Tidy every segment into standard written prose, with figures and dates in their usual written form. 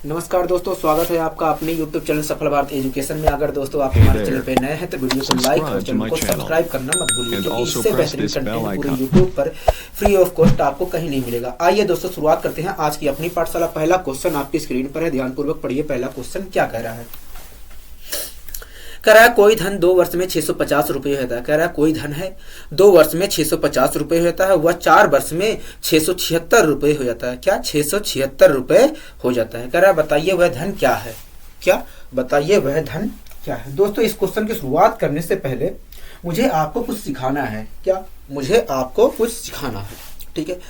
नमस्कार दोस्तों, स्वागत है आपका अपने YouTube चैनल सफल भारत एजुकेशन में। अगर दोस्तों आप हमारे चैनल पे नए हैं तो वीडियो को लाइक और चैनल को सब्सक्राइब करना मत भूलिए, क्योंकि इससे बेहतरीन कंटेंट पूरे YouTube पर फ्री ऑफ कॉस्ट आपको कहीं नहीं मिलेगा। आइए दोस्तों शुरुआत करते हैं आज की अपनी पाठशाला। पहला क्वेश्चन आपकी स्क्रीन पर है, ध्यानपूर्वक पढ़िए। पहला क्वेश्चन क्या कह रहा है? कह रहा है कोई धन 2 वर्ष में 650 रुपये होता है। कह रहा है कोई धन है 2 वर्ष में 650 रुपये होता है, वह 4 वर्ष में 676 रुपये हो जाता है। क्या? 676 रुपये हो जाता है। कह रहा है बताइए वह धन क्या है? क्या? बताइए वह धन क्या है? दोस्तों इस क्वेश्चन की शुरुआत करने से पहले मुझे आपको कुछ सिखाना है। क्या? मुझे आपको कुछ सिखाना है, ठीक है।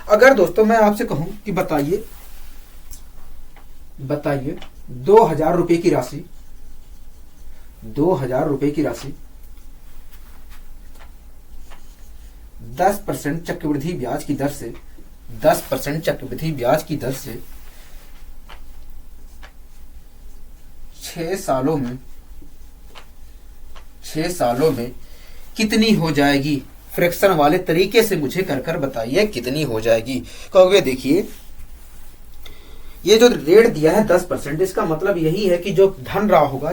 अगर दोस्तों मैं आपसे कहूं कि बताइए 2000 रुपये की राशि 2000 रुपए की राशि 10% चक्रवृद्धि ब्याज की दर से 10% चक्रवृद्धि ब्याज की दर से 6 सालों में कितनी हो जाएगी? फ्रैक्शन वाले तरीके से मुझे कर बताइए कितनी हो जाएगी। कहोगे देखिए ये जो रेट दिया है 10%, इसका मतलब यही है कि जो धन रहा होगा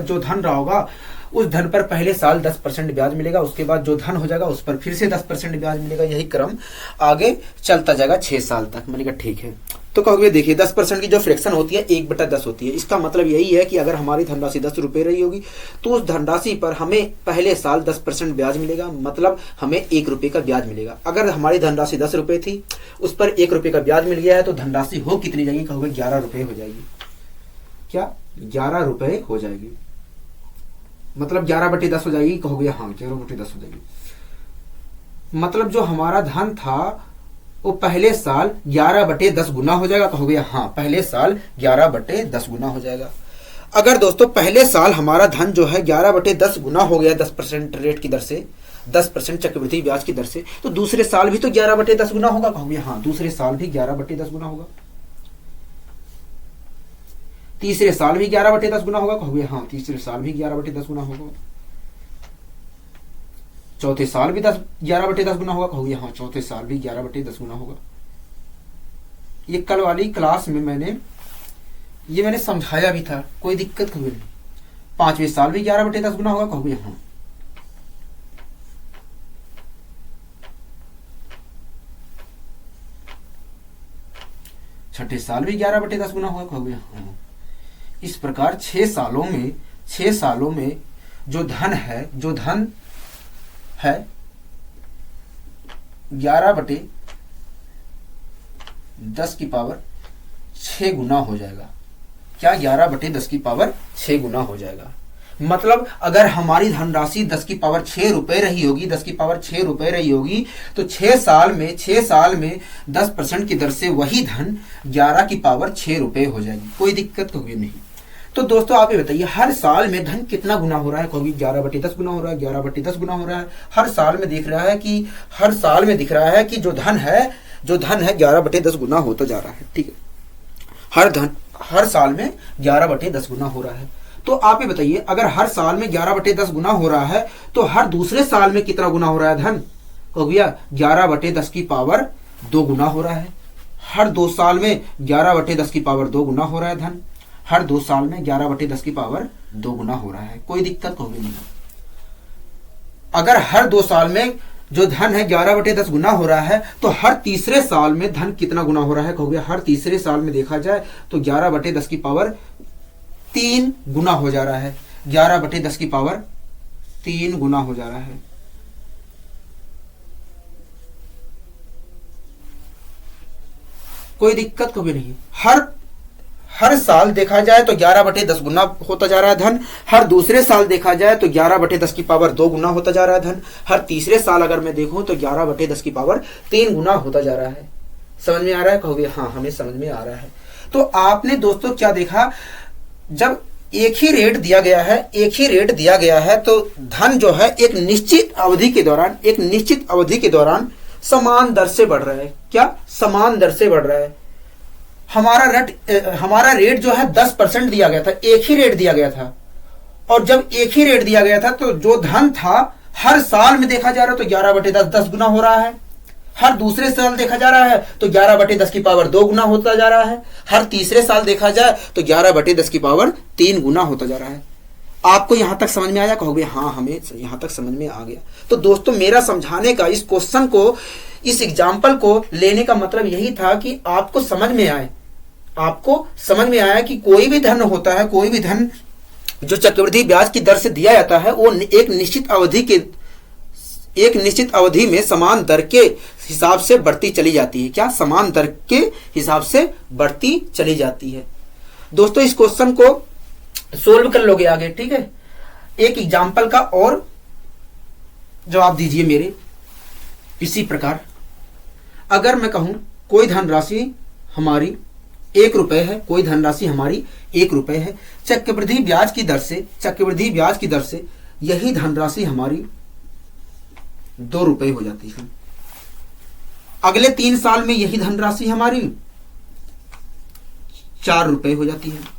उस धन पर पहले साल 10% ब्याज मिलेगा, उसके बाद जो धन हो जाएगा उस पर फिर से 10% ब्याज मिलेगा। यही क्रम आगे चलता जाएगा 6 साल तक। मैंने कहा ठीक है। तो कहोगे देखिए 10% की जो फ्रैक्शन होती है 1/10 होती है। इसका मतलब यही है कि अगर हमारी धनराशि 10 रुपये रही होगी तो उस धनराशि पर हमें पहले साल 10% ब्याज मिलेगा, मतलब हमें 1 रुपये का ब्याज मिलेगा। अगर हमारी धनराशि 10 रुपये थी, उस पर 1 रुपये का ब्याज मिल गया है, तो धनराशि हो कितनी जाएगी? कहोगे 11 रुपये हो जाएगी। क्या? 11 रुपये हो जाएगी, मतलब 11/10 हो जाएगी। कहोगे हाँ 11/10 हो जाएगी। मतलब जो हमारा धन था वो पहले साल 11/10 गुना हो जाएगा। कहोगे हाँ पहले साल 11/10 गुना हो जाएगा। अगर दोस्तों पहले साल हमारा धन जो है 11/10 गुना हो गया 10% रेट की दर से, 10% चक्रवृद्धि ब्याज की दर से, तो दूसरे साल भी तो 11/10 गुना होगा। कहोगे हाँ दूसरे साल भी 11/10 गुना होगा। तीसरे साल भी 11/10 गुना होगा। कहोगे हाँ तीसरे साल भी 11/10 गुना होगा। चौथे साल भी 11/10 गुना होगा। कहोगे हाँ चौथे साल भी 11/10 गुना होगा। ये कल वाली क्लास में मैंने समझाया भी था, कोई दिक्कत नहीं। 5वें साल भी 11/10 गुना होगा। कहोगे हाँ। छठे साल भी 11/10 गुना होगा। कहोगे हाँ। इस प्रकार 6 सालों में जो धन है 11/10 की पावर 6 गुना हो जाएगा। क्या? 11/10 की पावर 6 गुना हो जाएगा। मतलब अगर हमारी धनराशि 10 की पावर 6 रुपए रही होगी, 10 की पावर 6 रुपए रही होगी, तो 6 साल में 10% की दर से वही धन 11 की पावर 6 रुपए हो जाएगी। कोई दिक्कत होगी नहीं। तो दोस्तों आप ये बताइए हर साल में धन कितना गुना हो रहा है? कहोगे 11/10 गुना हो रहा है, 11/10 गुना हो रहा है। हर साल में दिख रहा है कि जो धन है 11/10 गुना होता जा रहा है, ठीक है। हर साल में 11/10 गुना हो रहा है। तो आप ये बताइए अगर हर साल में 11/10 गुना हो रहा है तो हर दूसरे साल में कितना गुना हो रहा है धन? कहोगे 11/10 की पावर 2 गुना हो रहा है। हर 2 साल में 11/10 की पावर 2 गुना हो रहा है धन। हर 2 साल में 11/10 की पावर 2 गुना हो रहा है। कोई दिक्कत होगी नहीं। अगर हर 2 साल में जो धन है 11/10 गुना हो रहा है तो हर तीसरे साल में धन कितना गुना हो रहा है? कहोगे हर तीसरे साल में देखा जाए तो 11/10 की पावर 3 गुना हो जा रहा है। 11/10 की पावर 3 गुना हो जा रहा है। कोई दिक्कत कभी नहीं। हर साल देखा जाए तो 11/10 गुना होता जा रहा है धन। हर दूसरे साल देखा जाए तो 11/10 की पावर 2 गुना होता जा रहा है धन। हर तीसरे साल अगर मैं देखूं तो 11/10 की पावर 3 गुना होता जा रहा है। समझ में आ रहा है? कहोगे हाँ हमें समझ में आ रहा है। तो आपने दोस्तों क्या देखा, जब एक ही रेट दिया गया है तो धन जो है एक निश्चित अवधि के दौरान समान दर से बढ़ रहा है। क्या? समान दर से बढ़ रहा है। हमारा रेट जो है 10% दिया गया था, एक ही रेट दिया गया था। और जब एक ही रेट दिया गया था तो जो धन था हर साल में देखा जा रहा है तो 11/10 10 गुना हो रहा है। हर दूसरे साल देखा जा रहा है तो 11/10 की पावर 2 गुना होता जा रहा है। हर तीसरे साल देखा जाए तो 11/10 की पावर 3 गुना होता जा रहा है। आपको यहां तक समझ में आया? कहोगे हाँ, हमें यहां तक समझ में आ गया। तो दोस्तों, मेरा समझाने का, इस क्वेश्चन को, इस एग्जाम्पल को लेने का मतलब यही था कि आपको समझ में आए, आपको समझ में आया कि कोई भी धन होता है, कोई भी धन जो चक्रवृद्धि ब्याज की दर से दिया जाता है, वो एक निश्चित अवधि में समान दर के हिसाब से बढ़ती चली जाती है। क्या? समान दर के हिसाब से बढ़ती चली जाती है। दोस्तों, इस क्वेश्चन को सोल्व कर लोगे आगे, ठीक है। एक एग्जाम्पल का और जवाब दीजिए मेरे इसी प्रकार। अगर मैं कहूं कोई धनराशि हमारी 1 रुपए है, कोई धनराशि हमारी 1 रुपए है, चक्रवृद्धि ब्याज की दर से यही धनराशि हमारी 2 रुपए हो जाती है। अगले 3 साल में यही धनराशि हमारी 4 रुपए हो जाती है।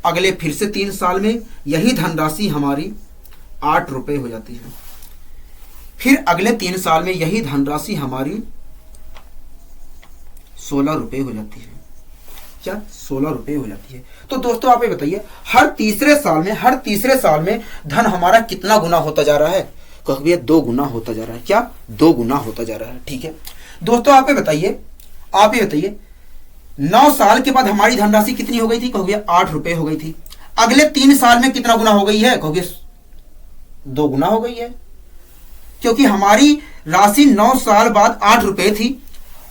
अगले फिर से 3 साल में यही धनराशि हमारी 8 रुपए हो जाती है। फिर अगले 3 साल में यही धनराशि हमारी 16 रुपए हो जाती है। क्या? 16 रुपए हो जाती है। तो दोस्तों, आप ये बताइए, हर तीसरे साल में धन हमारा कितना गुना होता जा रहा है? कहोगे 2 गुना होता जा रहा है। क्या? 2 गुना होता जा रहा है। ठीक है दोस्तों, आप ये बताइए 9 साल के बाद हमारी धनराशि कितनी हो गई थी? कहोगे 8 रुपए हो गई थी। अगले 3 साल में कितना गुना हो गई है? कहोगे 2 गुना हो गई है, क्योंकि हमारी राशि 9 साल बाद 8 रुपए थी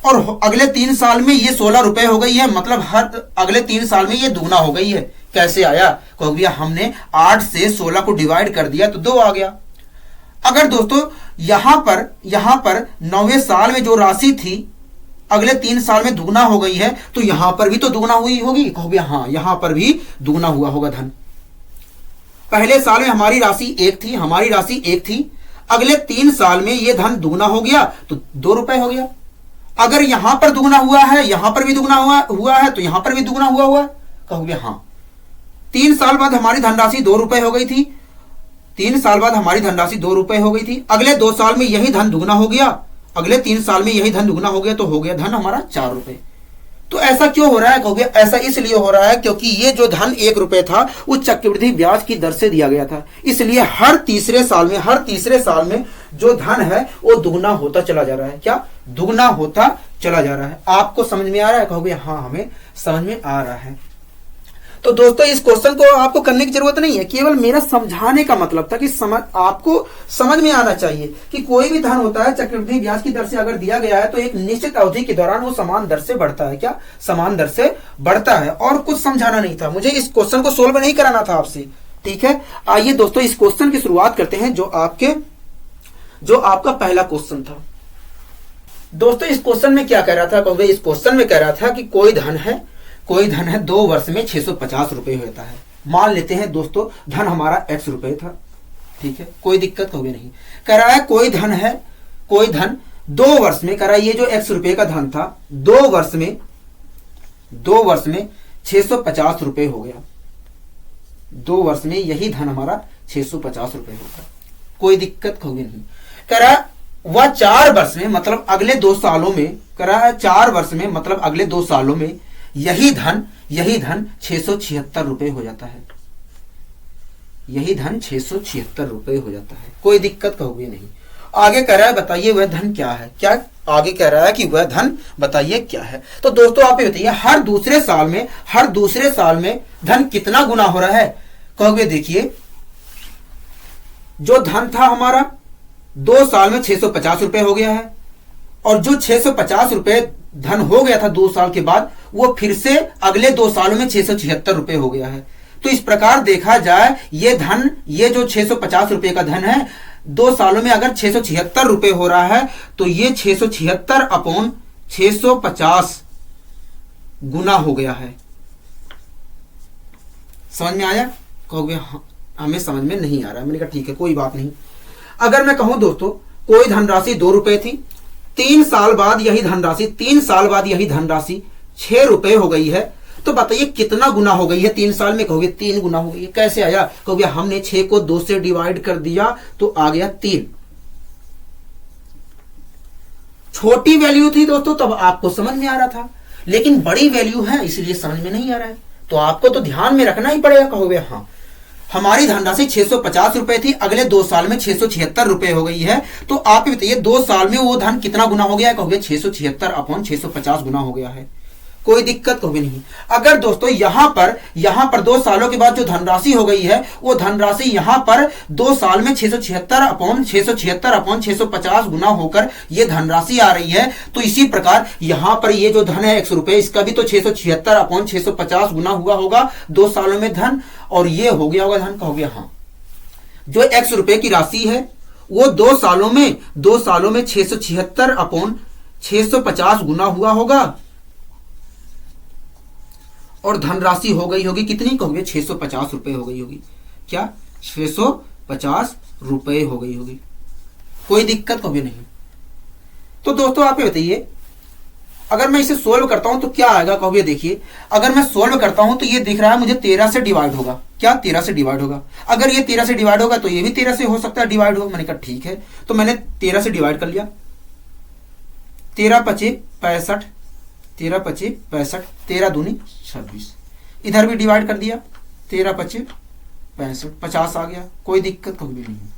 और अगले 3 साल में ये 16 रुपए हो गई है। मतलब हर अगले 3 साल में ये दुगना हो गई है। कैसे आया? कहोगे हमने 8 से 16 को डिवाइड कर दिया तो 2 आ गया। अगर दोस्तों यहां पर 9वें साल में जो राशि थी अगले 3 साल में दुगना हो गई है, तो यहां पर भी तो दुगना हुई होगी। कहोगे हाँ, यहां पर भी दुगना हुआ होगा धन। पहले साल में हमारी राशि 1 थी, अगले 3 साल में यह धन दुगना हो गया तो 2 रुपए हो गया। अगर यहां पर दुगना हुआ है, यहां पर भी दुगना हुआ है, तो यहां पर भी दुगना हुआ। कहोगे हाँ। 3 साल बाद हमारी धनराशि 2 रुपए हो गई थी। 3 साल बाद हमारी धनराशि 2 रुपए हो गई थी। अगले 2 साल में यही धन दुगना हो गया। अगले 3 साल में यही धन दुगना हो गया तो हो गया धन हमारा 4 रुपए। तो ऐसा क्यों हो रहा है? कहोगे ऐसा इसलिए हो रहा है क्योंकि ये जो धन 1 रुपए था वो चक्रवृद्धि ब्याज की दर से दिया गया था। इसलिए हर तीसरे साल में जो धन है वो दुगना होता चला जा रहा है। क्या? दुगना होता चला जा रहा है। आपको समझ में आ रहा है? कहोगे हाँ, हमें समझ में आ रहा है। तो दोस्तों, इस क्वेश्चन को आपको करने की जरूरत नहीं है, केवल मेरा समझाने का मतलब था कि आपको समझ में आना चाहिए कि कोई भी धन होता है चक्रवृद्धि ब्याज की दर से अगर दिया गया है तो एक निश्चित अवधि के दौरान वो समान दर से बढ़ता है। क्या? समान दर से बढ़ता है। और कुछ समझाना नहीं था मुझे, इस क्वेश्चन को सोल्व नहीं कराना था आपसे। ठीक है, आइए दोस्तों इस क्वेश्चन की शुरुआत करते हैं जो आपका पहला क्वेश्चन था। दोस्तों, इस क्वेश्चन में क्या कह रहा था? कहोगे इस क्वेश्चन में कह रहा था कि कोई धन है 2 वर्ष में 650 रुपए होता है। मान लेते हैं दोस्तों धन हमारा x रुपए था। ठीक है, कोई दिक्कत होगी नहीं। कह रहा है कोई धन 2 वर्ष में, कह रहा है ये जो x रुपए का धन था 2 वर्ष में 650 रुपए हो गया। 2 वर्ष में यही धन हमारा 650 रुपए होगा। कोई दिक्कत होगी नहीं। कह रहा है वह 4 वर्ष में, मतलब अगले 2 सालों में, कह रहा है 4 वर्ष में मतलब अगले 2 सालों में यही धन 676 रुपए हो जाता है। यही धन 676 रुपए हो जाता है। कोई दिक्कत कहोगे नहीं। आगे कह रहा है बताइए वह धन क्या है। क्या आगे कह रहा है कि वह धन बताइए क्या है। तो दोस्तों आप ये बताइए हर दूसरे साल में धन कितना गुना हो रहा है। कहोगे देखिए जो धन था हमारा 2 साल में 650 रुपए हो गया है, और जो 650 रुपए धन हो गया था 2 साल के बाद वो फिर से अगले 2 सालों में 676 रुपए हो गया है। तो इस प्रकार देखा जाए ये जो 650 रुपए का धन है 2 सालों में अगर 676 रुपए हो रहा है तो ये 676 अपॉन 650 गुना हो गया है। समझ में आया? कहोगे हमें समझ में नहीं आ रहा। मैंने कहा ठीक है कोई बात नहीं। अगर मैं कहूं दोस्तों कोई धनराशि 2 रुपए थी, 3 साल बाद यही धनराशि 6 रुपए हो गई है, तो बताइए कितना गुना हो गई है 3 साल में। कहोगे 3 गुना हो गई है। कैसे आया? कहोगे हमने 6 को 2 से डिवाइड कर दिया तो आ गया 3। छोटी वैल्यू थी दोस्तों तब आपको समझ में आ रहा था, लेकिन बड़ी वैल्यू है इसलिए समझ में नहीं आ रहा है। तो आपको तो ध्यान में रखना ही पड़ेगा। कहोगे हाँ हमारी धनराशि 650 रुपए थी, अगले 2 साल में 676 रुपए हो गई है, तो आप बताइए 2 साल में वो धन कितना गुना हो गया है? कहोगे 676 अपॉन 650 गुना हो गया है। कोई दिक्कत कभी नहीं। अगर दोस्तों यहां पर 2 सालों के बाद जो धनराशि हो गई है वो धनराशि यहां पर 2 साल में 676 अपॉन 650 गुना होकर ये धनराशि आ रही है, तो इसी प्रकार यहां पर ये जो धन है 100 रुपए, इसका भी तो 676 अपॉन 650 गुना हुआ होगा 2 सालों में धन, और ये हो गया होगा धन। कहोगे हाँ जो 100 रुपए की राशि है वो 2 सालों में 676 अपॉन 650 गुना हुआ होगा, और धनराशि हो गई होगी कितनी? कहोगे 650 रुपए हो गई होगी। क्या 650 रुपए हो गई होगी। कोई दिक्कत कभी नहीं। तो दोस्तों आप ये बताइए अगर मैं इसे सोल्व करता हूं तो क्या आएगा? कहोगे देखिए अगर मैं सोल्व करता हूं तो ये दिख रहा है मुझे 13 से डिवाइड होगा। क्या 13 से डिवाइड होगा? अगर ये 13 से डिवाइड होगा तो ये भी 13 से हो सकता है डिवाइड होगा। मैंने कहा ठीक है, तो मैंने 13 से डिवाइड कर लिया। 13 पचे 65, 13 पचे 65, 13 दूनी 26। इधर भी डिवाइड कर दिया, 13 पचे 65, 50 आ गया। कोई दिक्कत कभी भी नहीं।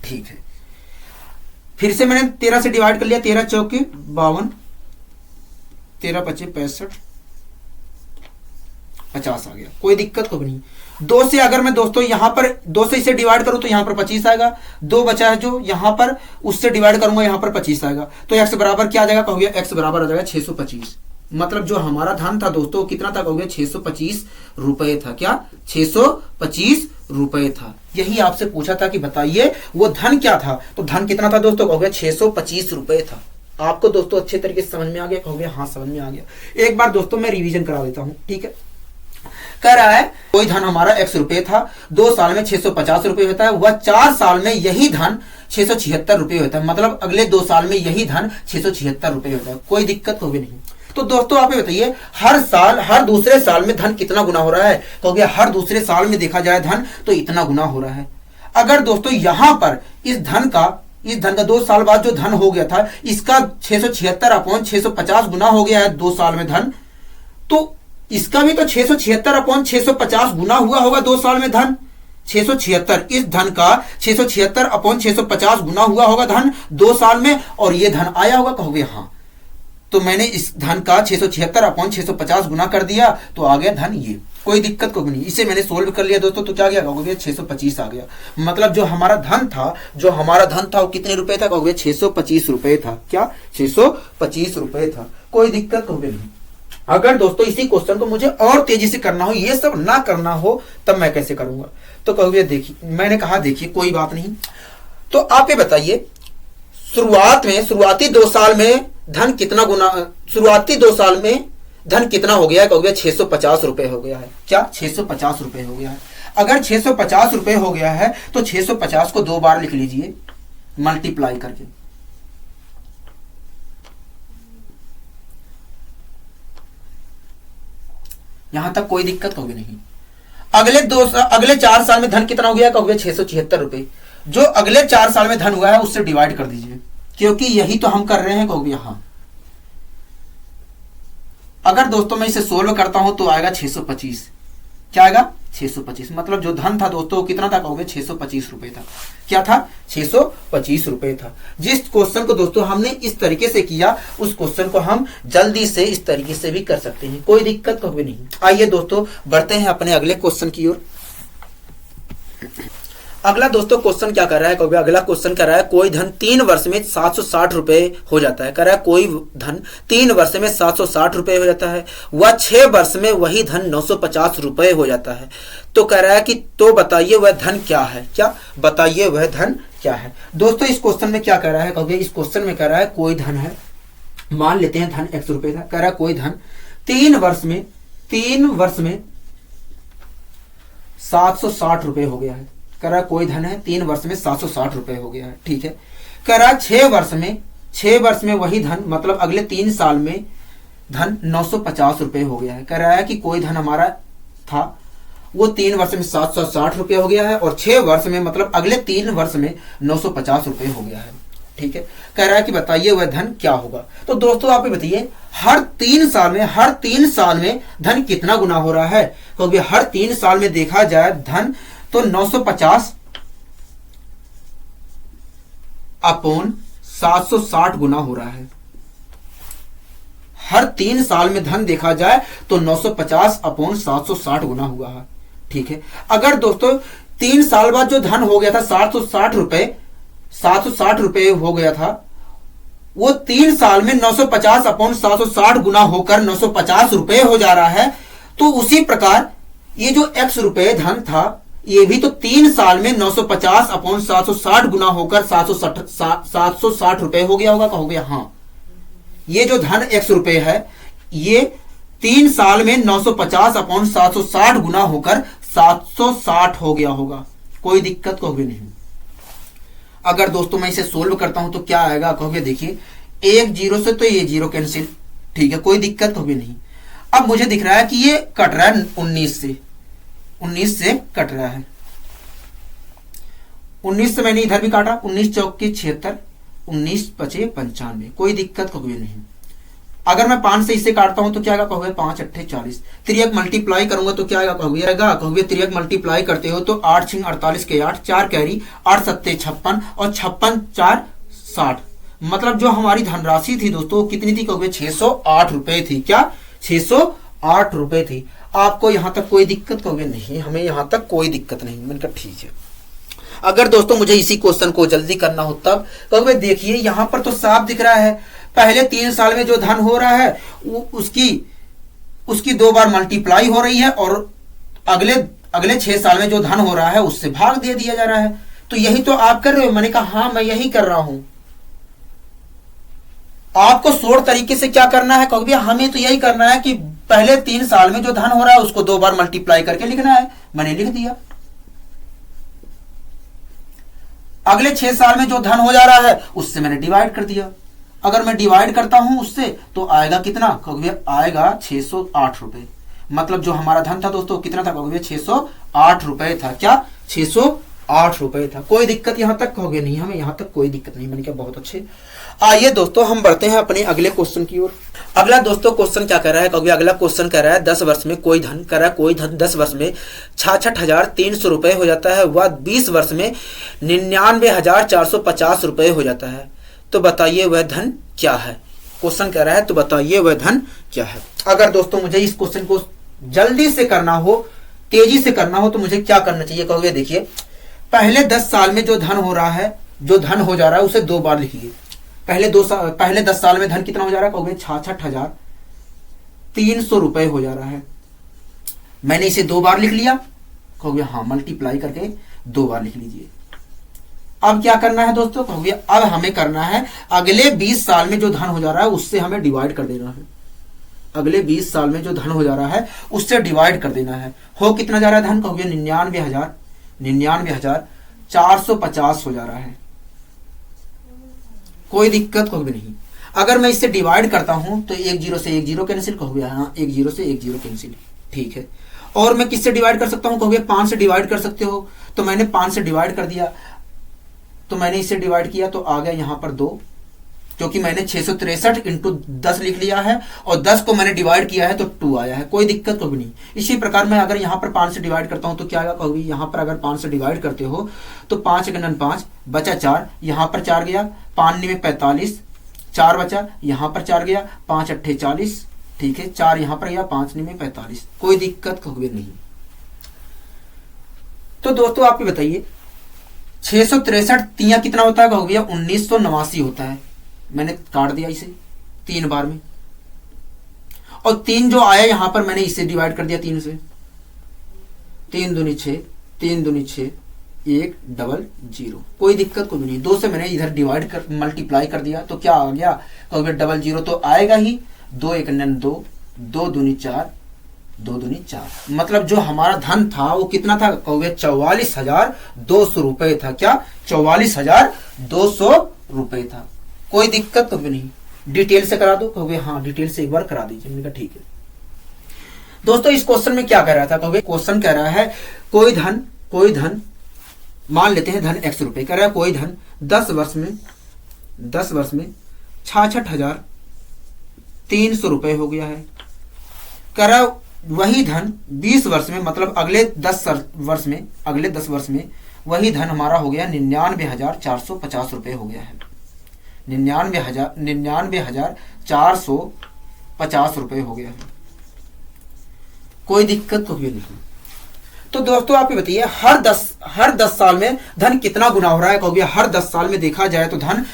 ठीक है, फिर से मैंने 13 से डिवाइड कर लिया, 13 चौके 52, 13 पचे 65, 50 आ गया। कोई दिक्कत कभी नहीं। 2 से अगर मैं दोस्तों यहां पर 2 से इसे डिवाइड करूं तो यहां पर 25 आएगा। 2 बचा है जो यहां पर, उससे डिवाइड करूंगा यहां पर 25 आएगा। तो x बराबर क्या आ जाएगा? कहोगे x बराबर आ जाएगा 625। मतलब जो हमारा धन था दोस्तों कितना था? कहोगे 625 रुपए था। क्या 625 रुपए था। यही आपसे पूछा था कि बताइए वो धन क्या था। तो धन कितना था दोस्तों? कहोगे 625 रुपए था। आपको दोस्तों अच्छे तरीके से समझ में आ गया? कहोगे हाँ समझ में आ गया। एक बार दोस्तों मैं रिवीजन करा देता हूं। ठीक है, कह रहा है कोई धन हमारा 100 रुपए था, 2 साल में 650 रुपए होता है, वह 4 साल में यही धन 676 रुपए होता है। मतलब अगले 2 साल में यही धन 676 रुपए होता है। कोई दिक्कत होगी नहीं। तो दोस्तों आप ये बताइए हर साल हर दूसरे साल में धन कितना गुना हो रहा है? कहोगे हर दूसरे साल में देखा जाए धन तो इतना गुना हो रहा है। अगर दोस्तों यहां पर इस धन का 2 साल बाद जो धन हो गया था इसका 676 अपॉन 650 गुना हो गया है 2 साल में धन, तो इसका भी तो 676 अपॉन 650 गुना हुआ होगा 2 साल में धन। 676 इस धन का 676 अपॉन 650 गुना हुआ होगा धन 2 साल में, और ये धन आया होगा। कहोगे हाँ, तो मैंने इस धन का 676 अपॉन 650 गुना कर दिया तो आ गया धन ये। कोई दिक्कत को भी नहीं। इसे मैंने सोल्व कर लिया दोस्तों, तो क्या गया? कहोगे 625 आ गया। मतलब जो हमारा धन था वो कितने रुपए था? कहोगे 625 रुपए था। क्या 625 रुपए था। कोई दिक्कत को भी नहीं। अगर दोस्तों इसी क्वेश्चन को मुझे और तेजी से करना हो, ये सब ना करना हो, तब मैं कैसे करूंगा? तो कहोगे देखिए, मैंने कहा देखिए कोई बात नहीं। तो आप ये बताइए शुरुआती 2 साल में धन कितना गुना, शुरुआती 2 साल में धन कितना हो गया है? कहोगे 650 रुपए हो गया है। क्या 650 रुपए हो गया है। अगर 650 रुपए हो गया है तो 650 को 2 बार लिख लीजिए मल्टीप्लाई करके। यहां तक कोई दिक्कत होगी नहीं। अगले 4 साल में धन कितना हो गया? कहोगे 676 रुपए। जो अगले 4 साल में धन हुआ है उससे डिवाइड कर दीजिए, क्योंकि यही तो हम कर रहे हैं। कहोगे हाँ। अगर दोस्तों मैं इसे सोल्व करता हूं तो आएगा 625। क्या आएगा? 625। मतलब जो धन था दोस्तों कितना था? कहोगे 625 रुपए था। क्या था? 625 रुपए था। जिस क्वेश्चन को दोस्तों हमने इस तरीके से किया उस क्वेश्चन को हम जल्दी से इस तरीके से भी कर सकते हैं। कोई दिक्कत कभी नहीं। आइए दोस्तों बढ़ते हैं अपने अगले क्वेश्चन की ओर। अगला दोस्तों क्वेश्चन क्या कर रहा है? कहोगे अगला क्वेश्चन कर रहा है कोई धन 3 वर्ष में 760 रुपए हो जाता है। कर रहा है कोई धन 3 वर्ष में 760 रुपए हो जाता है, वह 6 वर्ष में वही धन 950 रुपए हो जाता है। तो कह रहा है कि तो बताइए वह धन क्या है। क्या बताइए वह धन क्या है। दोस्तों इस क्वेश्चन में क्या कह रहा है? कहोगे इस क्वेश्चन में कह रहा है कोई धन है, मान लेते हैं धन 100 रुपए था। कह रहा है कोई धन 3 वर्ष में 760 रुपए हो गया है। कह रहा कोई धन है 3 वर्ष में 760 रुपए हो गया है। ठीक है। कह रहा 6 वर्ष में वही धन, मतलब अगले 3 साल में धन 950 रुपए हो गया है। कह रहा है कि कोई धन हमारा था वो 3 वर्ष में 760 रुपए हो गया है, और 6 वर्ष में मतलब अगले 3 वर्ष में 950 रुपए हो गया है। ठीक है। कह रहा है कि बताइए वह धन क्या होगा। तो दोस्तों आप बताइए हर 3 साल में धन कितना गुना हो रहा है। क्योंकि हर 3 साल में देखा जाए धन तो 950 अपॉन 760 गुना हो रहा है। हर 3 साल में धन देखा जाए तो 950 अपॉन 760 गुना हुआ है, ठीक है। अगर दोस्तों 3 साल बाद जो धन हो गया था 760 रुपए हो गया था, वो 3 साल में 950 अपॉन 760 गुना होकर 950 रुपए हो जा रहा है। तो उसी प्रकार ये जो x रुपए धन था, ये भी तो 3 साल में 950 अपॉन 760 गुना होकर 760 रुपए हो गया होगा। कहोगे हाँ, ये जो धन x रुपए है ये 3 साल में 950 अपॉन 760 गुना होकर 760 हो गया होगा। कोई दिक्कत कहोगे नहीं। अगर दोस्तों मैं इसे सोल्व करता हूं तो क्या आएगा। कहोगे देखिए एक जीरो से तो ये जीरो कैंसिल, ठीक है, कोई दिक्कत कहोगे नहीं। अब मुझे दिख रहा है कि ये कट रहा है 19 से कट रहा है। 19 से मैंने इधर भी काटा, 19 चौक के 76, 19 पचे 95, कोई दिक्कत कहोगे नहीं। अगर मैं 5 से इसे काटता हूं तो क्या आएगा। कहोगे 5 अट्ठे 40। त्रियक मल्टीप्लाई करूंगा तो क्या आएगा। कहोगे त्रियक मल्टीप्लाई करते हो तो 8 छिंग 48 के 8, 4 कैरी, 8 सत्ते 56 और 56 4 60। मतलब जो हमारी धनराशि थी दोस्तों कितनी थी। कहोगे 608 रुपए थी। क्या 608 रुपए थी। आपको यहां तक कोई दिक्कत। कहोगे नहीं, हमें यहां तक कोई दिक्कत नहीं। मैंने कहा ठीक है। अगर दोस्तों मुझे इसी क्वेश्चन को जल्दी करना हो तब। कहोगे देखिए यहां पर तो साफ दिख रहा है पहले 3 साल में जो धन हो रहा है उसकी 2 बार मल्टीप्लाई हो रही है और अगले 6 साल में जो धन हो रहा है उससे भाग दे दिया जा रहा है। तो यही तो आप कर रहे हो। मैंने कहा हाँ मैं यही कर रहा हूं। आपको शॉर्ट तरीके से क्या करना है। कहोगे हमें तो यही करना है कि पहले 3 साल में जो धन हो रहा है उसको 2 बार मल्टीप्लाई करके लिखना है। मैंने लिख दिया। अगले 6 साल में जो धन हो जा रहा है उससे मैंने डिवाइड कर दिया। अगर मैं डिवाइड करता हूं उससे तो आएगा कितना। कहोगे आएगा 608 रुपए। मतलब जो हमारा धन था दोस्तों कितना था। कहोगे 608 रुपए था। क्या 608 रुपए था। कोई दिक्कत यहां तक। कहोगे नहीं, हमें यहां तक कोई दिक्कत नहीं। मैंने कहा बहुत अच्छे। आइए दोस्तों हम बढ़ते हैं अपने अगले क्वेश्चन की ओर। अगला दोस्तों क्वेश्चन क्या कर रहा है। कहोगे अगला क्वेश्चन कह रहा है 10 वर्ष में कोई धन कर रहा है। कोई धन 10 वर्ष में 66,300 रुपए हो जाता है। वह 20 वर्ष में 99,450 रुपए हो जाता है। तो बताइए वह धन क्या है। क्वेश्चन कह रहा है तो बताइए वह धन क्या है। अगर दोस्तों मुझे इस क्वेश्चन को जल्दी से करना हो, तेजी से करना हो तो मुझे क्या करना चाहिए। कहोगे देखिए पहले 10 साल में जो धन हो रहा है, जो धन हो जा रहा है उसे 2 बार लिखिए। पहले 10 साल में धन कितना हो जा रहा है। कहोगे 66,300 रुपए हो जा रहा है। मैंने इसे 2 बार लिख लिया। कहोगे हाँ, मल्टीप्लाई करके 2 बार लिख लीजिए। अब क्या करना है दोस्तों। कहोगे अब हमें करना है अगले 20 साल में जो धन हो जा रहा है उससे हमें डिवाइड कर देना है। अगले 20 साल में जो धन हो जा रहा है उससे डिवाइड कर देना है। हो कितना जा रहा है धन। कहोगे 99,450 हो जा रहा है। कोई दिक्कत कहोगे नहीं। अगर मैं इससे डिवाइड करता हूं तो 1 जीरो से 1 जीरो कैंसिल। कहोगे हाँ, 1 जीरो से 1 जीरो कैंसिल, ठीक है। और मैं किससे डिवाइड कर सकता हूं। कहोगे 5 से डिवाइड कर सकते हो। तो मैंने 5 से डिवाइड कर दिया। तो मैंने इसे डिवाइड किया तो आ गया यहां पर 2, क्योंकि मैंने 663 इंटू 10 लिख लिया है और 10 को मैंने डिवाइड किया है तो 2 आया है। कोई दिक्कत कभी नहीं। इसी प्रकार मैं अगर यहां पर 5 से डिवाइड करता हूं तो क्या आएगा। कहोगे यहां पर अगर 5 से डिवाइड करते हो तो 5 × 5 बचा 4, यहां पर 4 गया, 5 में 45, 4 बचा, यहां पर 4 गया, 5 अट्ठे 40, ठीक है, 4 यहां पर गया, 5 में 45। कोई दिक्कत कहोगे नहीं। तो दोस्तों आप बताइए 663 तिया कितना होता है। कहोगे 1989 होता है। मैंने काट दिया इसे 3 बार में और 3 जो आया यहां पर मैंने इसे डिवाइड कर दिया 3 से। 3 दूनी 6, 3 दूनी 6, 1 डबल 0। कोई दिक्कत कोई नहीं। 2 से मैंने इधर डिवाइड कर मल्टीप्लाई कर दिया तो क्या आ गया। कहोगे डबल 0 तो आएगा ही। 2 1 2, 2 दूनी 4, 2 दूनी 4। मतलब जो हमारा धन था वो कितना था। कहोगे 44,200 रुपए था। क्या 44,200 रुपए था। कोई दिक्कत तो भी नहीं। डिटेल से करा दो। कहोगे हाँ, डिटेल से एक बार करा दीजिए। मैंने कहा ठीक है। दोस्तों इस क्वेश्चन में क्या कह रहा था। कहोगे क्वेश्चन कह रहा है कोई धन मान लेते हैं धन x रुपए। कह रहा है कोई धन 10 वर्ष 10 वर्ष में 66,300 रुपये हो गया है। करा वही धन 20 वर्ष में, मतलब अगले 10 वर्ष में वही धन हमारा हो गया 99,450 रुपये हो गया है। 99,450 रुपये हो गया है। कोई दिक्कत तो भी नहीं। तो दोस्तों आप ये बताइए हर 10 साल में धन कितना गुना हो रहा है? कहोगे हर 10 साल में देखा जाए तो धन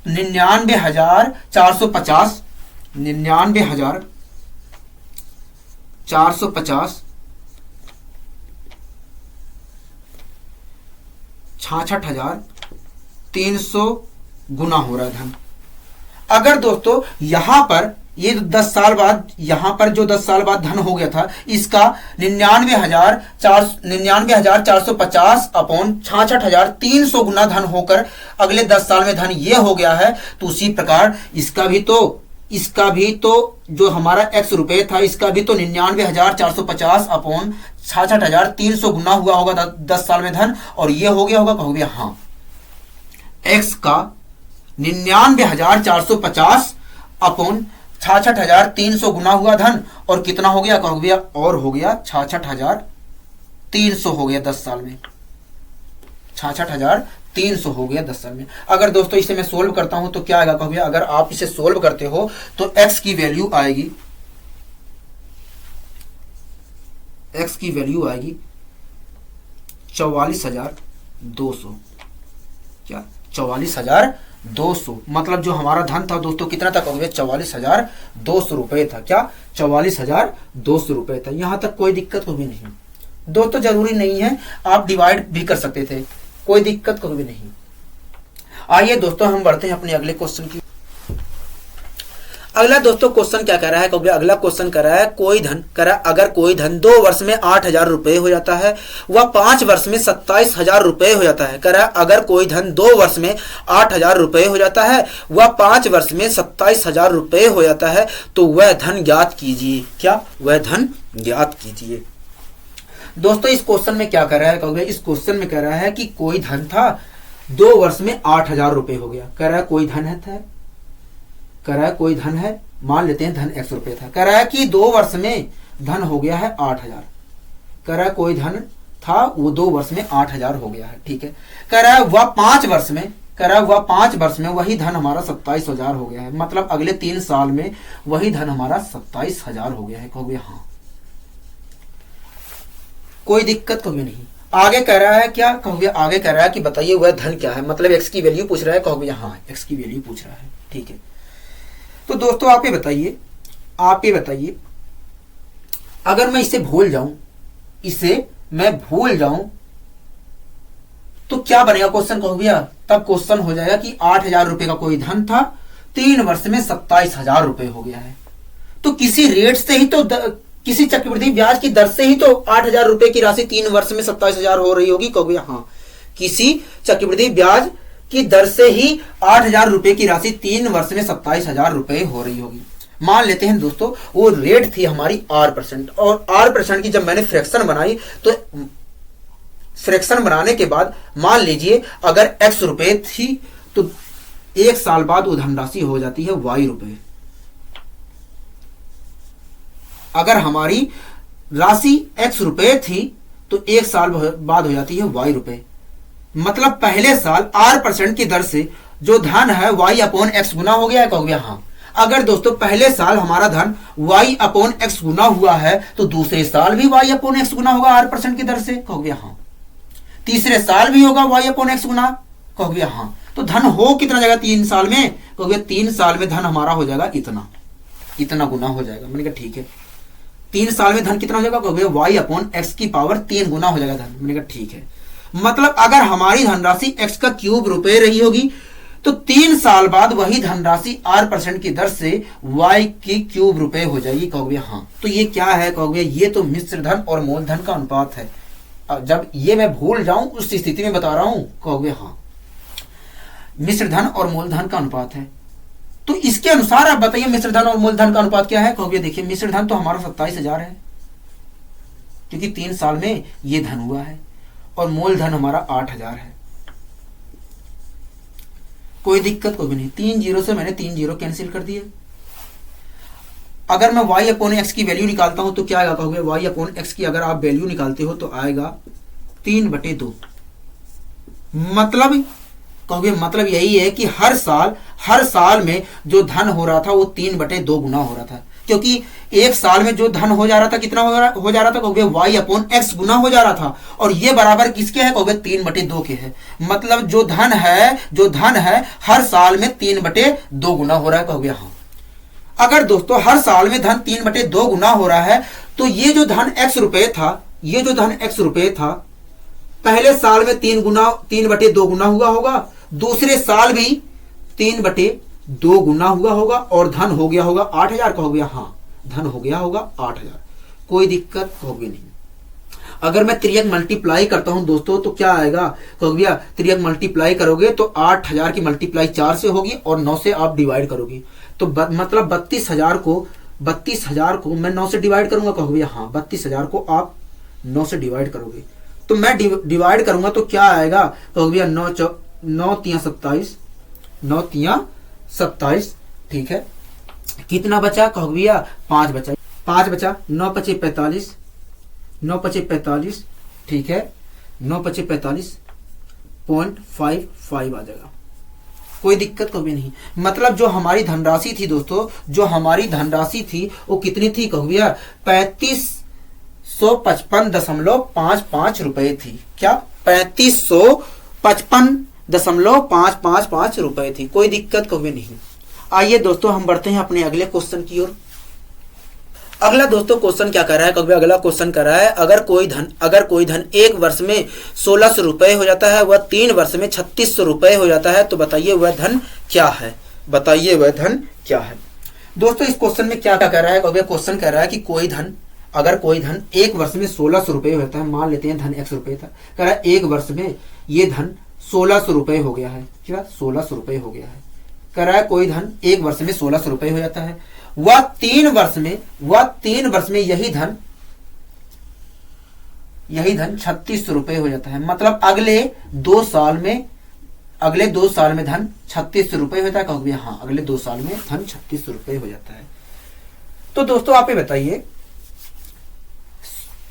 99,450 66,300 गुना हो रहा है धन। अगर दोस्तों यहां पर ये 10 साल बाद, यहां पर जो 10 साल बाद धन हो गया था, इसका 99,450 अपॉन 66,300 गुना धन होकर अगले 10 साल में धन ये हो गया है। तो उसी प्रकार इसका भी तो जो हमारा x रुपए था, इसका भी तो 99,450 अपॉन 66,300 गुना हुआ होगा 10 साल में धन, और ये हो गया होगा। कहोगे हाँ, x का 99,450 अपॉन 66,300 गुना हुआ धन, और कितना हो गया? कहोगे और हो गया 66,300 हो गया 10 साल में। 66,300 हो गया 10 साल में। अगर दोस्तों इसे मैं सोल्व करता हूं तो क्या आएगा? कहोगे अगर आप इसे सोल्व करते हो तो x की वैल्यू आएगी 44,200। क्या? 44,200। मतलब जो हमारा धन था दोस्तों कितना था? कहोगे 44,200 रुपए था। क्या? 44,200 रुपए था। यहां तक कोई दिक्कत भी नहीं दोस्तों। जरूरी नहीं है, आप डिवाइड भी कर सकते थे, कोई दिक्कत भी नहीं। आइए दोस्तों हम बढ़ते हैं अपने अगले क्वेश्चन की। अगला दोस्तों क्वेश्चन क्या कर रहा है? अगला क्वेश्चन कर रहा है अगर कोई धन 2 वर्ष में 8,000 रुपए हो जाता है, वह 5 वर्ष में 27,000 रुपए हो जाता है। अगर कोई धन 2 वर्ष में 8,000 रुपए हो जाता है, वह 5 वर्ष में 27,000 रुपए हो जाता है, तो वह धन ज्ञात कीजिए। क्या? वह धन ज्ञात कीजिए। दोस्तों इस क्वेश्चन में क्या कर रहा है? कहोगे इस क्वेश्चन में कह रहा है कि कोई धन था 2 वर्ष में 8,000 रुपए हो गया। कह रहा है कोई धन है, मान लेते हैं धन x रुपए था। कह रहा है कि 2 वर्ष में धन हो गया है 8,000। कह रहा है कोई धन था, वो 2 वर्ष में 8,000 हो गया है। ठीक है। कह रहा है वह 5 वर्ष में वही धन हमारा 27,000 हो गया है। मतलब अगले 3 साल में वही धन हमारा 27,000 हो गया है। कहोगे हाँ, कोई दिक्कत कभी नहीं। आगे कह रहा है क्या? कहोगे आगे कह रहा है कि बताइए वह धन क्या है। मतलब x की वैल्यू पूछ रहा है। कहोगे हाँ, x की वैल्यू पूछ रहा है। ठीक है। तो दोस्तों आप ये बताइए अगर मैं इसे भूल जाऊं तो क्या बनेगा क्वेश्चन? कहोगे तब क्वेश्चन हो जाएगा कि 8,000 रुपए का कोई धन था, 3 वर्ष में 27,000 रुपए हो गया है। तो किसी रेट से ही तो किसी चक्रवृद्धि ब्याज की दर से ही तो 8,000 रुपए की राशि 3 वर्ष में 27,000 हो रही होगी। कहोगे हाँ, किसी चक्रवृद्धि ब्याज की दर से ही 8,000 रुपए की राशि 3 वर्ष में 27,000 रुपए हो रही होगी। मान लेते हैं दोस्तों वो रेट थी हमारी R%, और R% की जब मैंने फ्रैक्शन बनाई तो फ्रैक्शन बनाने के बाद मान लीजिए अगर x रुपए थी तो 1 साल बाद वो धनराशि हो जाती है Y रुपए। अगर हमारी राशि x रुपए थी तो 1 साल बाद हो जाती है Y रुपए। मतलब पहले साल R% की दर से जो धन है Y अपॉन x गुना हो गया है। कहोगे हाँ। अगर दोस्तों पहले साल हमारा धन y अपॉन x गुना हुआ है तो दूसरे साल भी y अपॉन x गुना होगा R% की दर से। कहोगे हाँ। तीसरे साल भी होगा y अपॉन x गुना। कहोगे हाँ। तो धन हो कितना जाएगा 3 साल में? कहोगे 3 साल में धन हमारा हो जाएगा इतना गुना हो जाएगा। मैंने कहा ठीक है। 3 साल में धन कितना हो जाएगा? कहोगे y अपॉन x की पावर 3 गुना हो जाएगा धन। मैंने कहा ठीक है। मतलब अगर हमारी धनराशि x का क्यूब रुपए रही होगी तो 3 साल बाद वही धनराशि R% की दर से y की क्यूब रुपए हो जाएगी। कहोगे हाँ। तो ये क्या है? कहोगे ये तो मिश्र धन और मूलधन का अनुपात है। जब ये मैं भूल जाऊं उस स्थिति में बता रहा हूं। कहोगे हाँ, मिश्र धन और मूलधन का अनुपात है। तो इसके अनुसार आप बताइए मिश्र धन और मूलधन का अनुपात क्या है? कहोगे देखिए मिश्र धन तो हमारा 27,000 है क्योंकि 3 साल में ये धन हुआ है, और मूलधन हमारा 8,000 है। कोई दिक्कत कोई भी नहीं। 3 जीरो से मैंने 3 जीरो कैंसिल कर दिए। अगर मैं y अपॉन एक्स की वैल्यू निकालता हूं तो क्या आएगा कहोगे, y अपॉन एक्स की अगर आप वैल्यू निकालते हो तो आएगा 3/2। मतलब कहोगे मतलब यही है कि हर साल में जो धन हो रहा था वो 3/2 गुना हो रहा था, क्योंकि एक साल में जो धन हो जा रहा था कितना हो जा रहा था कहोगे, y अपॉन एक्स गुना हो जा रहा था, और ये बराबर किसके है कहोगे, 3/2 के है। मतलब जो धन है हर साल में 3/2 गुना हो रहा है कहोगे हाँ। अगर दोस्तों हर साल में धन 3/2 गुना हो रहा है तो ये जो धन x रुपए था पहले साल में 3/2 गुना हुआ होगा, दूसरे साल भी 3/2 गुना हुआ होगा, और धन हो गया होगा 8,000 कहोगे हाँ, धन हो गया होगा 8,000। कोई दिक्कत कहोगे नहीं। अगर मैं त्रियक मल्टीप्लाई करता हूं दोस्तों तो क्या आएगा कहोगे, त्रियक मल्टीप्लाई करोगे तो 8,000 की मल्टीप्लाई 4 से होगी और 9 से आप डिवाइड करोगे तो मतलब 32,000 को मैं 9 से डिवाइड करूंगा कहोगे हाँ, 32,000 को आप 9 से डिवाइड करोगे तो मैं डिवाइड करूंगा तो क्या आएगा कहोगे 9 तिया 27, ठीक है। कितना बचा कहोगे 5 बचा, 9 पचे 45, 9 पचे 45, ठीक है, 9 पचे 45.55 आ जाएगा। कोई दिक्कत कभी नहीं। मतलब जो हमारी धनराशि थी दोस्तों, जो हमारी धनराशि थी वो कितनी थी कहोगे 3555.55 रुपए थी। क्या 3555.555 रुपए थी। कोई दिक्कत कभी नहीं। आइए दोस्तों हम बढ़ते हैं अपने अगले क्वेश्चन की ओर। अगला दोस्तों क्वेश्चन क्या कर रहा है कभी, अगला क्वेश्चन कर रहा है अगर कोई धन एक वर्ष में 1600 रुपए हो जाता है, वह 3 वर्ष में 3600 रुपए हो जाता है, तो बताइए वह धन क्या है, बताइए वह धन क्या है। दोस्तों इस क्वेश्चन में क्या कर रहा है कभी, क्वेश्चन कर रहा है कि अगर कोई धन एक वर्ष में 1600 रुपए होता है, मान लेते हैं धन x रुपए था, कह रहा है एक वर्ष में ये धन 1600 रुपए हो गया है। क्या 1600 रुपए हो गया है, कह रहा है कोई धन एक वर्ष में 1600 रुपए हो जाता है, वह 3 वर्ष में यही धन 3600 रुपए हो जाता है। मतलब अगले 2 साल में धन 3600 रुपए होता है कहोगे हाँ, अगले 2 साल में धन 3600 रुपए हो जाता है। तो दोस्तों आप ये बताइए,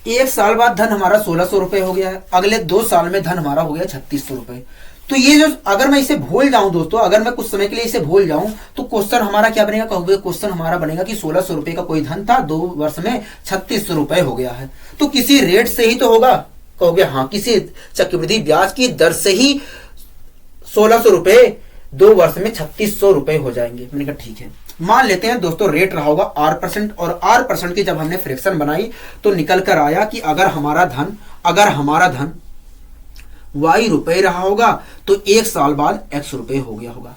एक साल बाद धन हमारा 1600 रुपए हो गया है, अगले 2 साल में धन हमारा हो गया 3600 रुपए। तो ये जो अगर मैं इसे भूल जाऊं दोस्तों, अगर मैं कुछ समय के लिए इसे भूल जाऊं तो क्वेश्चन हमारा क्या बनेगा कहोगे, क्वेश्चन हमारा बनेगा कि 1600 रुपए का कोई धन था, 2 वर्ष में 3600 रुपए हो गया है, तो किसी रेट से ही तो होगा कहोगे हाँ, किसी चक्रवृद्धि ब्याज की दर से ही 1600 रुपए 2 वर्ष में 3600 रुपए हो जाएंगे। मैंने कहा ठीक है। मान लेते हैं दोस्तों रेट रहा होगा R%, और R% की जब हमने फ्रैक्शन बनाई तो निकल कर आया कि अगर हमारा धन Y रुपए रहा होगा तो 1 साल बाद X रुपए हो गया होगा।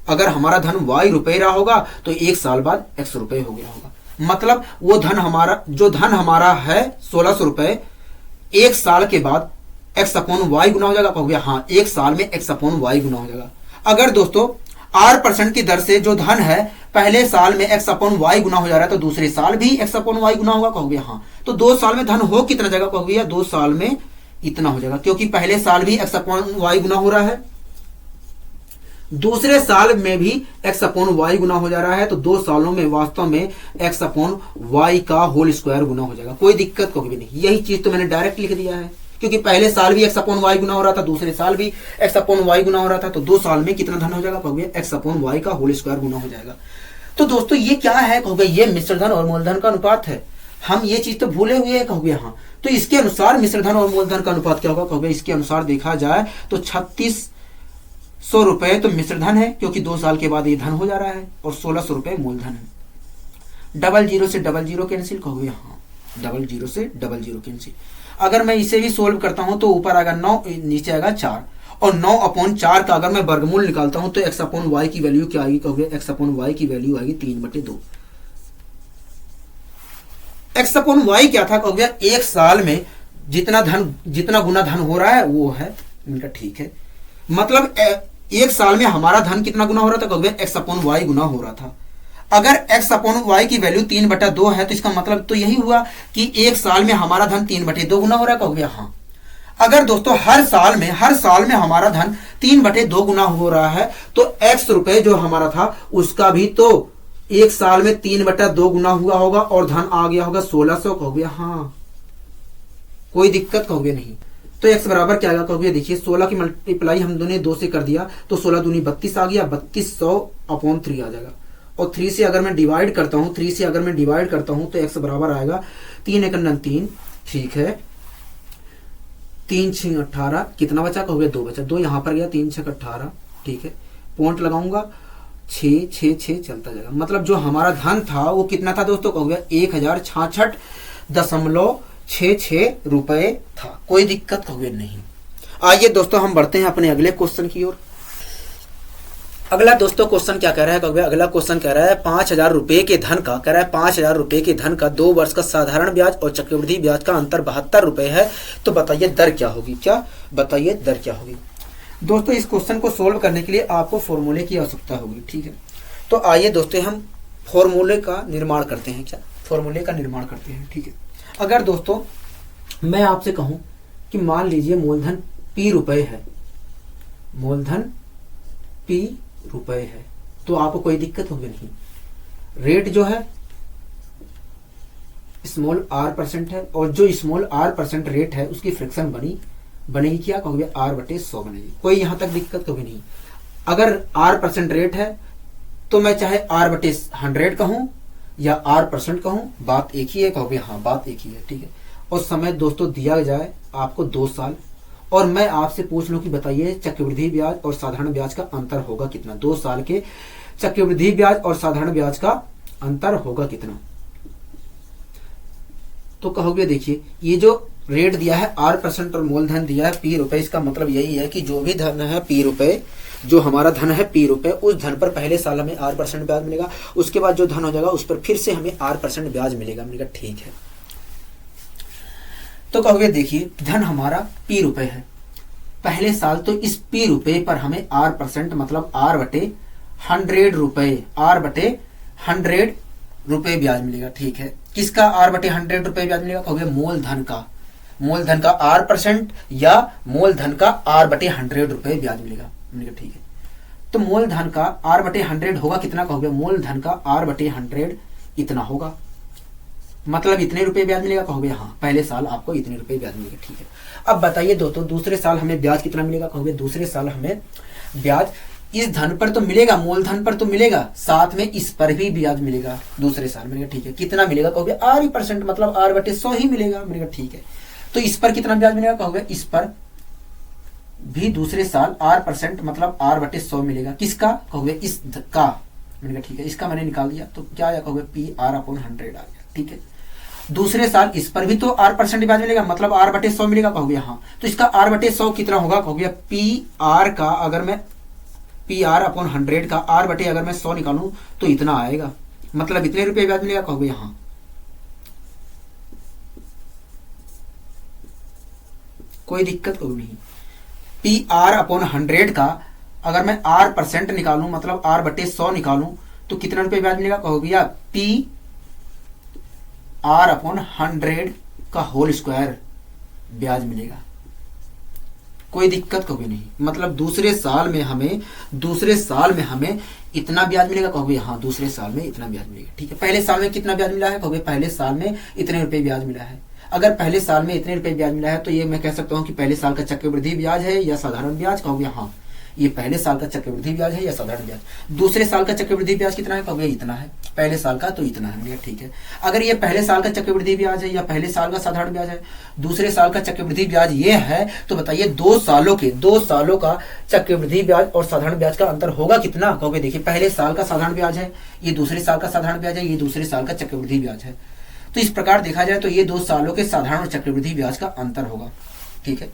अगर हमारा धन Y रुपए रहा होगा तो 1 साल बाद X रुपए हो गया होगा। मतलब वो धन हमारा है 1600 रुपए, 1 साल के बाद X अपॉन Y गुना हो जाएगा कहोगे हाँ, 1 साल में X अपॉन Y गुना हो जाएगा। अगर दोस्तों R% की दर से जो धन है पहले साल में X अपॉन Y गुना हो जा रहा है तो दूसरे साल भी X अपॉन Y गुना होगा कहोगे हाँ। तो 2 साल में धन हो कितना जाएगा कहोगे 2 साल में इतना हो जाएगा, क्योंकि पहले साल भी X अपॉन Y गुना हो रहा है, दूसरे साल में भी X अपॉन Y गुना हो जा रहा है, तो 2 सालों में वास्तव में X अपॉन Y का होल स्क्वायर गुना हो जाएगा। कोई दिक्कत कोई भी नहीं। यही चीज तो मैंने डायरेक्ट लिख दिया है, क्योंकि पहले साल भी X अपॉन Y गुना हो रहा था, दूसरे साल भी X अपॉन Y गुना हो रहा था, तो 2 साल में कितना धन हो जाएगा कहोगे X अपॉन Y का होल स्क्वायर गुना हो जाएगा। तो दोस्तों ये क्या है कहोगे, ये मिश्र धन और मूलधन का अनुपात है। हम ये चीज तो भूले हुए हैं कहोगे हाँ। तो इसके अनुसार मिश्र धन और मूलधन का अनुपात क्या होगा कहोगे, इसके अनुसार देखा जाए तो 3600 रुपए तो मिश्र धन है, क्योंकि 2 साल के बाद ये धन हो जा रहा है, और 1600 रुपए मूलधन है। 00 से 00 कैंसिल कहोगे हाँ, 00 से 00 कैंसिल। अगर मैं इसे भी सोल्व करता हूं तो ऊपर आएगा 9, नीचे आएगा 4, और 9 अपॉन 4 का अगर मैं वर्गमूल निकालता हूं तो X अपॉन Y की वैल्यू क्या आएगी कहोगे, X अपॉन Y की वैल्यू आएगी 3/2। X अपॉन Y क्या था कहोगे, एक साल में जितना गुना धन हो रहा है वो है। इनका ठीक है। मतलब एक साल में हमारा धन कितना गुना हो रहा था कहोगे, X अपॉन Y गुना हो रहा था। अगर X अपॉन Y की वैल्यू 3/2 है तो इसका मतलब तो यही हुआ कि एक साल में हमारा धन 3/2 गुना हो रहा है कहोगे हाँ। अगर दोस्तों हर साल में हमारा धन 3/2 गुना हो रहा है, तो x रुपए जो हमारा था उसका भी तो एक साल में 3/2 गुना हुआ होगा और धन आ गया होगा 1600 कहोगे। हाँ, कोई दिक्कत कहोगे नहीं। तो x बराबर क्या आएगा कहोगे, देखिए 16 की मल्टीप्लाई हम दोनों 2 से कर दिया तो 16 दूनी 32 आ गया, 3200/3 आ जाएगा। और 3 से अगर मैं डिवाइड करता हूं तो x बराबर आएगा 3 × 9 3, ठीक है, 3 6 18, कितना बचा कहोगे 2 बचा, 2 यहां पर गया, 3 6 18, ठीक है, पॉइंट लगाऊंगा 6 6 6 चलता जाएगा। मतलब जो हमारा धन था वो कितना था दोस्तों कहोगे 1066.66 रुपए था। कोई दिक्कत कहोगे नहीं। आइए दोस्तों हम बढ़ते हैं अपने अगले क्वेश्चन की ओर। अगला दोस्तों क्वेश्चन क्या कह रहा है कहोगे, अगला क्वेश्चन कह रहा है 5000 रुपए के धन का, कह रहा है 5000 रुपए के धन का 2 वर्ष का साधारण ब्याज और चक्रवृद्धि ब्याज का अंतर 72 रुपए है, तो बताइए दर क्या होगी। क्या बताइए दर क्या होगी। दोस्तों इस क्वेश्चन को सोल्व करने के लिए आपको फॉर्मूले की आवश्यकता होगी, ठीक है। तो आइए दोस्तों हम फॉर्मूले का निर्माण करते हैं। क्या फॉर्मूले का निर्माण करते हैं, ठीक है। अगर दोस्तों मैं आपसे कहूं कि मान लीजिए मूलधन P रुपए है, मूलधन P रुपए है, तो आपको कोई दिक्कत होगी नहीं। रेट जो है स्मॉल r% है और जो स्मॉल r% रेट है उसकी फ्रैक्शन बनेगी क्या कहोगे r/100 बनेगी। कोई यहां तक दिक्कत कभी नहीं। अगर r% रेट है तो मैं चाहे r/100 कहूं या r% कहूं, बात एक ही है कहोगे। हाँ, बात एक ही है, ठीक है। और समय दोस्तों दिया जाए आपको 2 साल, और मैं आपसे पूछ लूं कि बताइए चक्रवृद्धि ब्याज और साधारण ब्याज का अंतर होगा कितना। 2 साल के चक्रवृद्धि ब्याज और साधारण ब्याज का अंतर होगा कितना। तो कहोगे देखिए ये जो रेट दिया है r% और मूलधन दिया है P रुपए, इसका मतलब यही है कि जो भी धन है P रुपए, जो हमारा धन है P रुपए, उस धन पर पहले साल हमें r% ब्याज मिलेगा, उसके बाद जो धन हो जाएगा उस पर फिर से हमें r% ब्याज मिलेगा। ठीक है। तो कहोगे देखिए धन हमारा P रुपए है, पहले साल तो इस P रुपए पर हमें r% मतलब r/100 रुपए, r/100 रुपए ब्याज मिलेगा, ठीक है। किसका r/100 रुपए ब्याज मिलेगा कहोगे मूलधन का, मूलधन का r% या मूलधन का r/100 रुपए ब्याज मिलेगा, ठीक है। तो मूलधन का r/100 होगा कितना कहोगे, मूलधन का r/100 इतना होगा, मतलब इतने रुपए ब्याज मिलेगा कहोगे। हाँ, पहले साल आपको इतने रुपए ब्याज मिलेगा, ठीक है। अब बताइए दोस्तों दूसरे साल हमें ब्याज कितना मिलेगा कहोगे। दूसरे साल हमें ब्याज इस धन पर तो मिलेगा, मूलधन पर तो मिलेगा, साथ में इस पर भी ब्याज मिलेगा दूसरे साल मिलेगा, ठीक है। कितना मिलेगा कहोगे r% मतलब r/100 ही मिलेगा, ठीक है। तो इस पर कितना ब्याज मिलेगा कहोगे, इस पर भी दूसरे साल r% मतलब r/100 मिलेगा। किसका कहोगे, इस का, ठीक है। इसका मैंने निकाल दिया तो क्या आया कहोगे PR/100 आ गया, ठीक है। दूसरे साल इस पर भी तो r% ब्याज मिलेगा, मतलब r/100 मिलेगा कहोगे। हाँ, तो इसका r/100 कितना होगा कहोगे, PR का, अगर मैं PR/100 का अगर मैं 100 निकालूं तो इतना आएगा, मतलब इतने रुपए ब्याज मिलेगा कहोगे। हाँ, कोई दिक्कत कोई नहीं। PR/100 का अगर मैं r% निकालूं मतलब r/100 निकालूं तो कितना रुपए ब्याज मिलेगा कहोगे, या PR/100 का होल स्क्वायर ब्याज मिलेगा। कोई दिक्कत कभी नहीं, मतलब दूसरे साल में हमें इतना ब्याज मिलेगा कहोगे। हाँ, दूसरे साल में इतना ब्याज मिलेगा, ठीक है। पहले साल में कितना ब्याज मिला है कहोगे, पहले साल में इतने रुपए ब्याज मिला है। अगर पहले साल में इतने रुपए ब्याज मिला है तो ये मैं कह सकता हूँ कि पहले साल का चक्रवृद्धि ब्याज है या साधारण ब्याज कहोगे। हाँ, ये पहले साल का चक्रवृद्धि ब्याज है या साधारण ब्याज। दूसरे साल का चक्रवृद्धि ब्याज कितना है कहोगे, इतना है। पहले साल का तो इतना है, ठीक है। अगर ये पहले साल का चक्रवृद्धि ब्याज है या पहले साल का साधारण ब्याज है, दूसरे साल का चक्रवृद्धि ब्याज ये है, तो बताइए 2 सालों का चक्रवृद्धि ब्याज और साधारण ब्याज का अंतर होगा कितना कहोगे। देखिए पहले साल का साधारण ब्याज है, ये दूसरे साल का साधारण ब्याज है, ये दूसरे साल का चक्रवृद्धि ब्याज है। तो इस प्रकार देखा जाए तो ये 2 सालों के साधारण और चक्रवृद्धि ब्याज का अंतर होगा, ठीक है।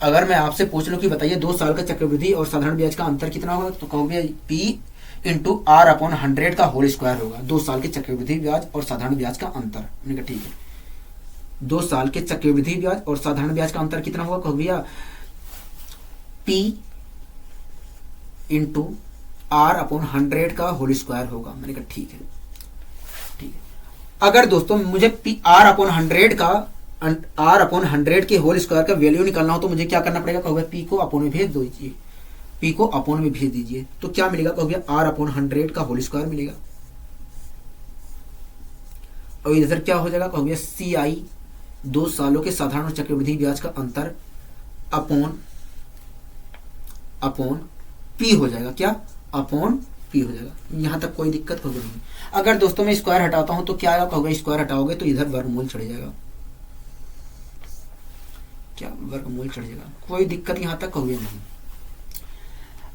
अगर मैं आपसे पूछ लूं कि बताइए 2 साल का चक्रवृद्धि और साधारण ब्याज का अंतर कितना होगा, तो कहोगे P × R/100 का होल स्क्वायर होगा। 2 साल के चक्रवृद्धि ब्याज और साधारण ब्याज का अंतर, ठीक है। 2 साल के चक्रवृद्धि ब्याज और साधारण ब्याज का अंतर कितना होगा कहोगे, P × R/100 का होल स्क्वायर होगा। मैंने कहा ठीक है। अगर दोस्तों मुझे R/100 का आर अपॉन 100 के होल स्क्वायर का वैल्यू निकालना हो तो मुझे क्या करना पड़ेगा, कहोगे पी को अपोन में भेज दीजिए, पी को अपोन में भेज दीजिए, तो क्या मिलेगा, कहोगे आर अपॉन 100 का होल स्क्वायर मिलेगा। और इधर क्या हो जाएगा, कहोगे सी आई 2 सालों के साधारण चक्रवृद्धि ब्याज का अंतर अपॉन पी हो जाएगा, क्या अपॉन पी हो जाएगा। यहां तक कोई दिक्कत होगी नहीं। अगर दोस्तों मैं स्क्वायर हटाता हूं तो क्या आएगा, कहोगे स्क्वायर हटाओगे तो इधर वर्गमूल चढ़ जाएगा, क्या वर्गमूल चढ़ जाएगा, कोई दिक्कत यहां तक होगी नहीं।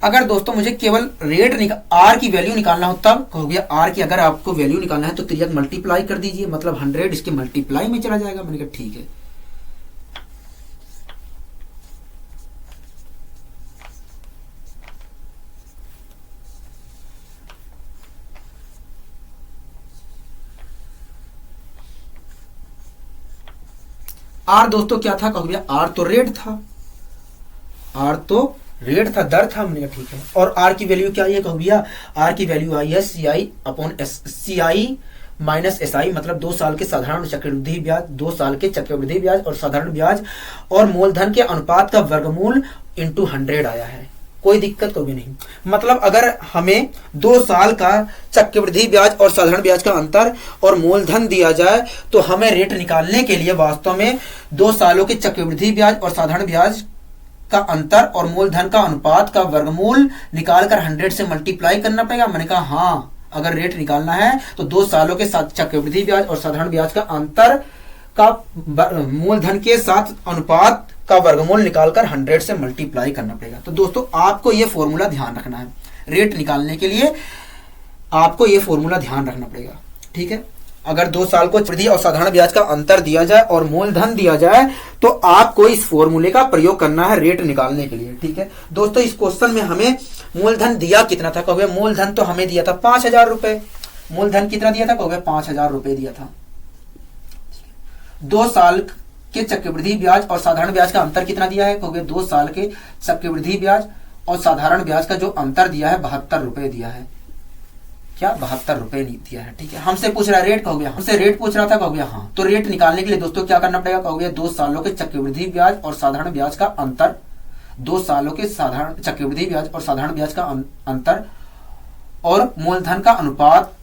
अगर दोस्तों मुझे केवल रेट आर की वैल्यू निकालना हो तब कहोगे आर की अगर आपको वैल्यू निकालना है तो त्रिज्यक मल्टीप्लाई कर दीजिए, मतलब 100 इसके मल्टीप्लाई में चला जाएगा। मैंने कहा ठीक है। आर दोस्तों क्या था, कहोगे आर तो रेट था, आर तो रेट था, दर था। हमने कहा ठीक है। और आर की वैल्यू क्या आई है, कहोगे आर की वैल्यू आई है C I upon C I minus S I, मतलब 2 साल के साधारण चक्रवृद्धि ब्याज, 2 साल के चक्रवृद्धि ब्याज और साधारण ब्याज और मूलधन के अनुपात का वर्गमूल इंटू 100 आया है। कोई दिक्कत कभी नहीं। मतलब अगर हमें 2 साल का चक्रवृद्धि ब्याज और साधारण ब्याज का अंतर और मूलधन दिया जाए तो हमें रेट निकालने के लिए वास्तव में 2 सालों के चक्रवृद्धि ब्याज और साधारण ब्याज का अंतर और मूलधन का अनुपात का वर्गमूल निकालकर 100 से मल्टीप्लाई करना पड़ेगा। मैंने कहा हाँ, अगर रेट निकालना है तो 2 सालों के साथ चक्रवृद्धि ब्याज और साधारण ब्याज का अंतर का मूलधन के साथ अनुपात का वर्गमूल निकालकर 100 से मल्टीप्लाई करना पड़ेगा। तो दोस्तों आपको यह फॉर्मूला ध्यान रखना है, रेट निकालने के लिए आपको यह फॉर्मूला ध्यान रखना पड़ेगा, ठीक है। अगर 2 साल को चक्रवृद्धि और साधारण ब्याज का अंतर दिया जाए और मूलधन दिया जाए तो आपको इस फॉर्मूले का प्रयोग करना है रेट निकालने के लिए, ठीक है। दोस्तों इस क्वेश्चन में हमें मूलधन दिया कितना था, कहोगे मूलधन तो हमें दिया था 5000 रुपए। मूलधन कितना दिया था, कहोगे 5000 रुपए दिया था। 2 साल के चक्रवृद्धि ब्याज और साधारण ब्याज का अंतर कितना दिया है, कहोगे 2 साल के चक्रवृद्धि ब्याज और साधारण ब्याज का जो अंतर दिया है 72 रुपए दिया है, क्या 72 रुपए नहीं दिया है, ठीक है। हमसे पूछ रहा है रेट, कहोगे हमसे रेट पूछ रहा था, कहोगे हाँ। तो रेट निकालने के लिए दोस्तों क्या करना पड़ेगा, कहोगे 2 सालों के चक्रवृद्धि ब्याज और साधारण ब्याज का अंतर, 2 सालों के साधारण चक्रवृद्धि ब्याज और साधारण ब्याज का अंतर और मूलधन का अनुपात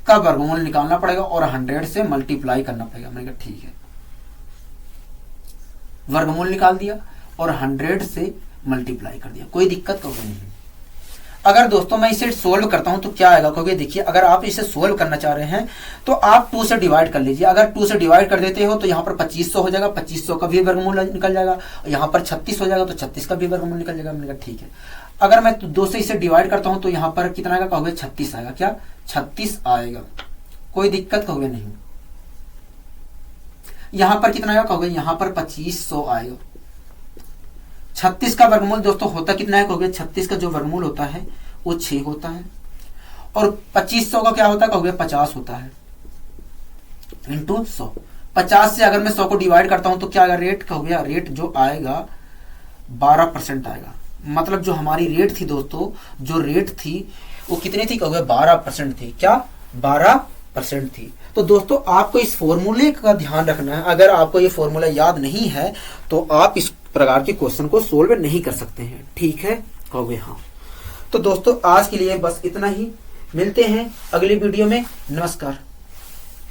का वर्गमूल निकालना पड़ेगा और 100 से मल्टीप्लाई करना पड़ेगा। मैंने कहा ठीक है, वर्गमूल निकाल दिया और 100 से मल्टीप्लाई कर दिया, कोई दिक्कत तो नहीं। अगर दोस्तों मैं इसे सोल्व करता हूं तो क्या आएगा, कहोगे देखिए अगर आप इसे सोल्व करना चाह रहे हैं तो आप 2 से डिवाइड कर लीजिए। अगर 2 से डिवाइड कर देते हो तो यहाँ पर 2500 हो जाएगा, 2500 का भी वर्गमूल निकल जाएगा। यहाँ पर 36 हो जाएगा तो 36 का भी वर्गमूल निकल जाएगा। मैंने कहा ठीक है। अगर मैं 2 से इसे डिवाइड करता हूं तो यहाँ पर कितना आएगा, कहोगे 36 आएगा, क्या 36 आएगा, कोई दिक्कत कहोगे नहीं। यहां पर कितना आएगा, कहोगे यहां पर 2500 आएगा। 36 का वर्गमूल दोस्तों होता कितना है, कहोगे 36 का जो वर्गमूल होता है वो 6 होता है और 2500 का क्या होता है, कहोगे 50 होता है इंटू 100। 50 से अगर मैं 100 को डिवाइड करता हूं तो क्या आएगा रेट, कहोगे रेट जो आएगा 12% आएगा। मतलब जो हमारी रेट थी दोस्तों, जो रेट थी वो कितनी थी, कहोगे 12% थी, क्या 12% थी। तो दोस्तों आपको इस फॉर्मूले का ध्यान रखना है। अगर आपको ये फॉर्मूला याद नहीं है तो आप इस प्रकार के क्वेश्चन को सोल्व नहीं कर सकते हैं, ठीक है, कहोगे हाँ। तो दोस्तों आज के लिए बस इतना ही, मिलते हैं अगली वीडियो में, नमस्कार।